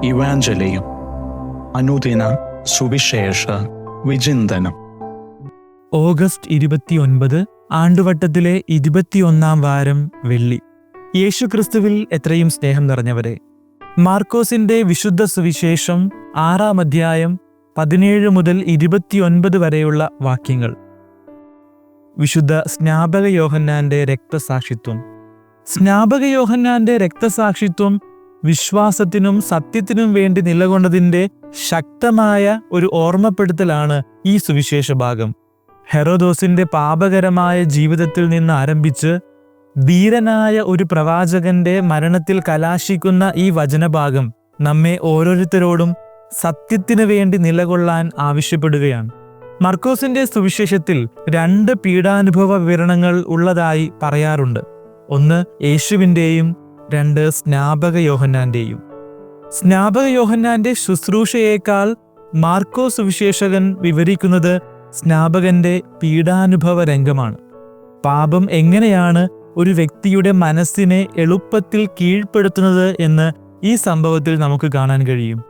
ഇവാഞ്ചലിയും അനുദിന സുവിശേഷ വിചിന്തനം. ഓഗസ്റ്റ് 29 ആണ്ടുവട്ടത്തിലെ 21-ാം വാരം വെള്ളി. യേശുക്രിസ്തുവിൽ എത്രയും സ്നേഹം നിറഞ്ഞവരെ, മാർക്കോസിന്റെ വിശുദ്ധ സുവിശേഷം 6-ാം അധ്യായം 17 മുതൽ 29 വരെയുള്ള വാക്യങ്ങൾ. വിശുദ്ധ സ്നാപക യോഹന്നാന്റെ രക്തസാക്ഷിത്വം. സ്നാപക യോഹന്നാന്റെ രക്തസാക്ഷിത്വം വിശ്വാസത്തിനും സത്യത്തിനും വേണ്ടി നിലകൊണ്ടതിന്റെ ശക്തമായ ഒരു ഓർമ്മപ്പെടുത്തലാണ് ഈ സുവിശേഷ ഭാഗം. ഹെറോദോസിന്റെ പാപകരമായ ജീവിതത്തിൽ നിന്ന് ആരംഭിച്ച് ധീരനായ ഒരു പ്രവാചകന്റെ മരണത്തിൽ കലാശിക്കുന്ന ഈ വചനഭാഗം നമ്മെ ഓരോരുത്തരോടും സത്യത്തിനു വേണ്ടി നിലകൊള്ളാൻ ആവശ്യപ്പെടുകയാണ്. മർക്കോസിന്റെ സുവിശേഷത്തിൽ 2 പീഡാനുഭവ വിവരണങ്ങൾ ഉള്ളതായി പറയാറുണ്ട്. ഒന്ന് യേശുവിൻ്റെയും 2 സ്നാപക യോഹന്നാന്റെയും. സ്നാപക യോഹന്നാന്റെ ശുശ്രൂഷയേക്കാൾ മാർക്കോസ് സുവിശേഷകൻ വിവരിക്കുന്നത് സ്നാപകന്റെ പീഡാനുഭവ രംഗമാണ്. പാപം എങ്ങനെയാണ് ഒരു വ്യക്തിയുടെ മനസ്സിനെ എളുപ്പത്തിൽ കീഴ്പ്പെടുത്തുന്നത് എന്ന് ഈ സംഭവത്തിൽ നമുക്ക് കാണാൻ കഴിയും.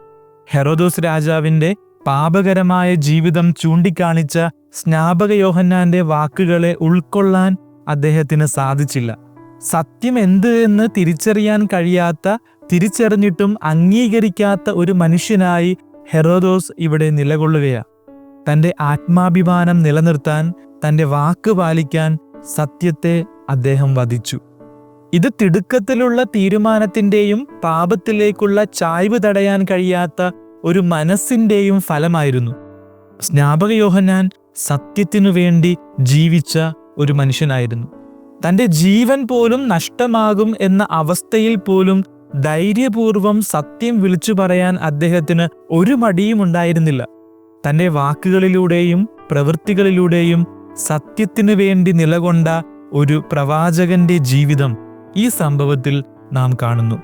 ഹെറോദോസ് രാജാവിന്റെ പാപകരമായ ജീവിതം ചൂണ്ടിക്കാണിച്ച സ്നാപക യോഹന്നാന്റെ വാക്കുകളെ ഉൾക്കൊള്ളാൻ അദ്ദേഹത്തിന് സാധിച്ചില്ല. സത്യം എന്ത് എന്ന് തിരിച്ചറിയാൻ കഴിയാത്ത, തിരിച്ചറിഞ്ഞിട്ടും അംഗീകരിക്കാത്ത ഒരു മനുഷ്യനായി ഹെറോദോസ് ഇവിടെ നിലകൊള്ളുകയാണ്. തൻ്റെ ആത്മാഭിമാനം നിലനിർത്താൻ, തൻ്റെ വാക്ക് പാലിക്കാൻ സത്യത്തെ അദ്ദേഹം വധിച്ചു. ഇത് തിടുക്കത്തിലുള്ള തീരുമാനത്തിൻ്റെയും പാപത്തിലേക്കുള്ള ചായ്വ് തടയാൻ കഴിയാത്ത ഒരു മനസ്സിൻ്റെയും ഫലമായിരുന്നു. സ്നാപക യോഹന്നാൻ സത്യത്തിനു വേണ്ടി ജീവിച്ച ഒരു മനുഷ്യനായിരുന്നു. തൻ്റെ ജീവൻ പോലും നഷ്ടമാകും എന്ന അവസ്ഥയിൽ പോലും ധൈര്യപൂർവം സത്യം വിളിച്ചു പറയാൻ അദ്ദേഹത്തിന് ഒരു മടിയും ഉണ്ടായിരുന്നില്ല. തൻ്റെ വാക്കുകളിലൂടെയും പ്രവൃത്തികളിലൂടെയും സത്യത്തിനു വേണ്ടി നിലകൊണ്ട ഒരു പ്രവാചകന്റെ ജീവിതം ഈ സംഭവത്തിൽ നാം കാണുന്നു.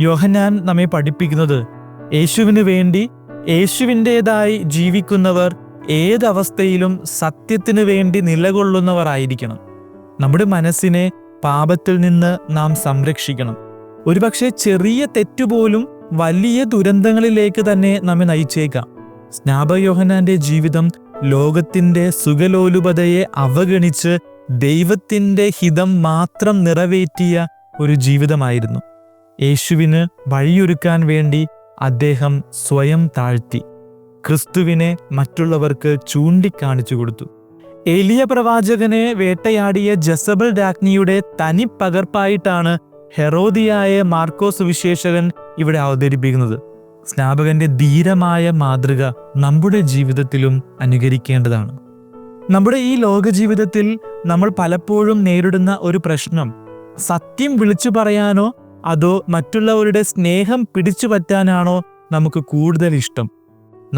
യോഹന്നാൻ നമ്മെ പഠിപ്പിക്കുന്നത് യേശുവിന് വേണ്ടി യേശുവിൻ്റെതായി ജീവിക്കുന്നവർ ഏതവസ്ഥയിലും സത്യത്തിനു വേണ്ടി നിലകൊള്ളുന്നവർ ആയിരിക്കണം. നമ്മുടെ മനസ്സിനെ പാപത്തിൽ നിന്ന് നാം സംരക്ഷിക്കണം. ഒരുപക്ഷെ ചെറിയ തെറ്റുപോലും വലിയ ദുരന്തങ്ങളിലേക്ക് തന്നെ നമ്മെ നയിച്ചേക്കാം. സ്നാപക യോഹന്നാന്റെ ജീവിതം ലോകത്തിന്റെ സുഖലോലുപതയെ അവഗണിച്ച് ദൈവത്തിന്റെ ഹിതം മാത്രം നിറവേറ്റിയ ഒരു ജീവിതമായിരുന്നു. യേശുവിന് വഴിയൊരുക്കാൻ വേണ്ടി അദ്ദേഹം സ്വയം താഴ്ത്തി ക്രിസ്തുവിനെ മറ്റുള്ളവർക്ക് ചൂണ്ടിക്കാണിച്ചു കൊടുത്തു. ഏലിയ പ്രവാചകനെ വേട്ടയാടിയ ജസബൽ രാജ്ഞിയുടെ തനി പകർപ്പായിട്ടാണ് ഹെറോദിയായ മാർക്കോസ് സുവിശേഷകൻ ഇവിടെ അവതരിപ്പിക്കുന്നത്. സ്നാപകന്റെ ധീരമായ മാതൃക നമ്മുടെ ജീവിതത്തിലും അനുകരിക്കേണ്ടതാണ്. നമ്മുടെ ഈ ലോക ജീവിതത്തിൽ നമ്മൾ പലപ്പോഴും നേരിടുന്ന ഒരു പ്രശ്നം, സത്യം വിളിച്ചു പറയാനോ അതോ മറ്റുള്ളവരുടെ സ്നേഹം പിടിച്ചു പറ്റാനാണോ നമുക്ക് കൂടുതൽ ഇഷ്ടം?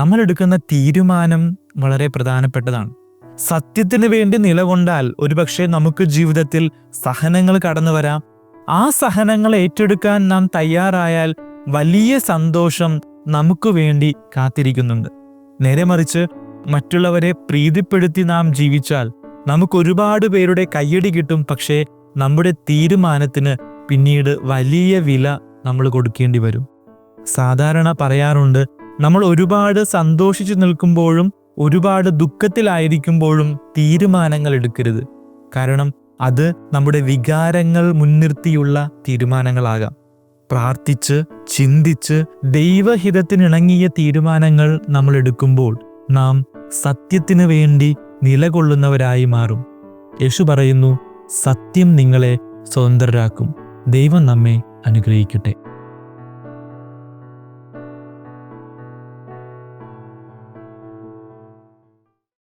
നമ്മൾ എടുക്കുന്ന തീരുമാനം വളരെ പ്രധാനപ്പെട്ടതാണ്. സത്യത്തിന് വേണ്ടി നിലകൊണ്ടാൽ ഒരുപക്ഷെ നമുക്ക് ജീവിതത്തിൽ സഹനങ്ങൾ കടന്നു വരാം. ആ സഹനങ്ങൾ ഏറ്റെടുക്കാൻ നാം തയ്യാറായാൽ വലിയ സന്തോഷം നമുക്ക് വേണ്ടി കാത്തിരിക്കുന്നുണ്ട്. നേരെ മറിച്ച് മറ്റുള്ളവരെ പ്രീതിപ്പെടുത്തി നാം ജീവിച്ചാൽ നമുക്ക് ഒരുപാട് പേരുടെ കയ്യടി കിട്ടും. പക്ഷേ നമ്മുടെ തീരുമാനത്തിന് പിന്നീട് വലിയ വില നമ്മൾ കൊടുക്കേണ്ടി വരും. സാധാരണ പറയാറുണ്ട്, നമ്മൾ ഒരുപാട് സന്തോഷിച്ചു നിൽക്കുമ്പോഴും ഒരുപാട് ദുഃഖത്തിലായിരിക്കുമ്പോഴും തീരുമാനങ്ങൾ എടുക്കരുത്. കാരണം അത് നമ്മുടെ വികാരങ്ങൾ മുൻനിർത്തിയുള്ള തീരുമാനങ്ങളാകാം. പ്രാർത്ഥിച്ച് ചിന്തിച്ച് ദൈവഹിതത്തിനിണങ്ങിയ തീരുമാനങ്ങൾ നമ്മൾ എടുക്കുമ്പോൾ നാം സത്യത്തിനു വേണ്ടി നിലകൊള്ളുന്നവരായി മാറും. യേശു പറയുന്നു, സത്യം നിങ്ങളെ സ്വതന്ത്രരാക്കും. ദൈവം നമ്മെ അനുഗ്രഹിക്കട്ടെ.